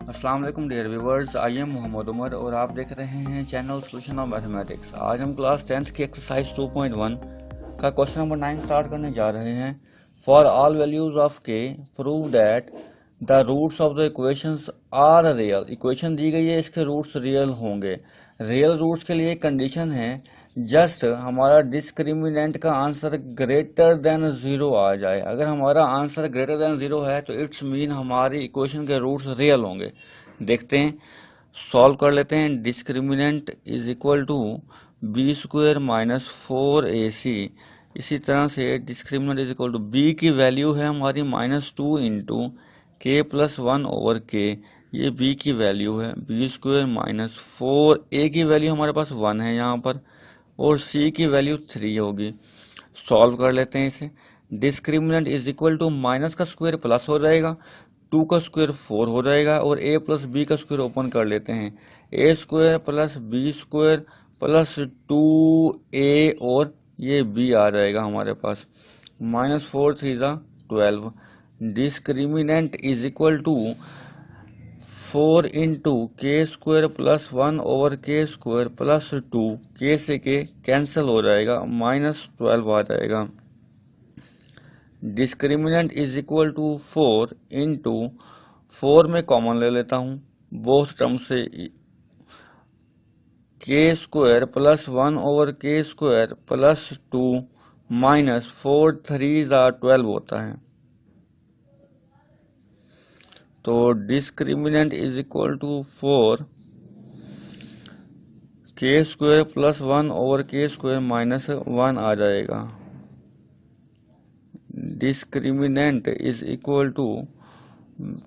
अस्सलाम वालेकुम dear viewers, I am Mohammad Umar और आप देख रहे हैं चैनल सोल्यूशन ऑफ मैथमेटिक्स। आज हम क्लास 10th की एक्सरसाइज 2.1 का क्वेश्चन नंबर 9 स्टार्ट करने जा रहे हैं। For all values of K prove that the roots of the equations are real. Equation दी गई है, इसके रूट्स रियल होंगे। रियल रूट्स के लिए कंडीशन है जस्ट हमारा डिस्क्रिमिनेंट का आंसर ग्रेटर देन जीरो आ जाए। अगर हमारा आंसर ग्रेटर देन जीरो है तो इट्स मीन हमारी इक्वेशन के रूट्स रियल होंगे। देखते हैं, सॉल्व कर लेते हैं। Discriminant is equal to B square minus 4ac। इसी तरह से discriminant is equal to b की वैल्यू है हमारी -2 इंटू के प्लस 1 ओवर के। ये बी की वैल्यू है, बी स्क्वायर माइनस 4a की वैल्यू हमारे पास 1 है यहाँ पर, और c की वैल्यू 3 होगी। सॉल्व कर लेते हैं इसे। Discriminant is equal to minus का स्क्वायर प्लस हो जाएगा, 2 का स्क्वायर 4 हो जाएगा, और a प्लस बी का स्क्वायर ओपन कर लेते हैं। a square plus b square plus 2a और ये b आ जाएगा हमारे पास। -4 3 12। Discriminant is equal to 4 into k square plus 1 over k square plus 2, के से के कैंसिल हो जाएगा, -12 आ जाएगा। Discriminant is equal to 4 into 4 में कॉमन ले लेता हूँ बोथ टर्म से, के square plus 1 over k square plus 2 -4 3 12 होता है। तो discriminant is equal to 4 k square plus 1 over k square -1 आ जाएगा। Discriminant is equal to,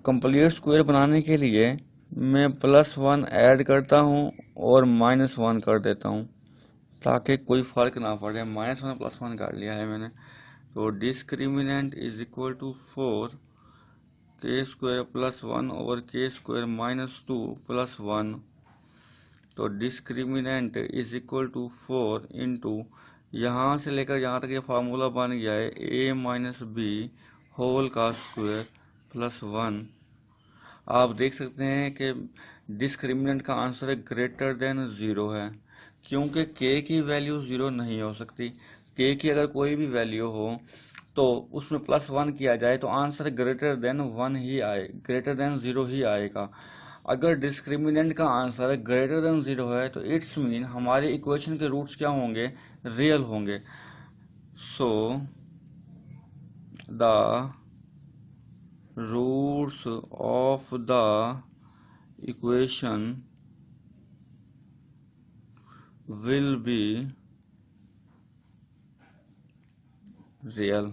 complete square बनाने के लिए मैं +1 ऐड करता हूँ और -1 कर देता हूँ ताकि कोई फर्क ना पड़े। -1 +1 कर लिया है मैंने। तो discriminant is equal to 4 k square plus 1 over k square -2 plus 1। तो discriminant is equal to 4 into, यहाँ से लेकर यहाँ तक ये फार्मूला बन गया है a माइनस बी होल का स्क्वायर प्लस 1। आप देख सकते हैं कि डिस्क्रिमिनेंट का आंसर ग्रेटर देन ज़ीरो है, क्योंकि k की वैल्यू ज़ीरो नहीं हो सकती। k की अगर कोई भी वैल्यू हो तो उसमें +1 किया जाए तो आंसर ग्रेटर देन 1 ही आए, ग्रेटर देन ज़ीरो ही आएगा। अगर डिस्क्रिमिनेंट का आंसर ग्रेटर देन ज़ीरो है तो इट्स मीन हमारे इक्वेशन के रूट्स क्या होंगे, रियल होंगे। So the roots of the equation will be real।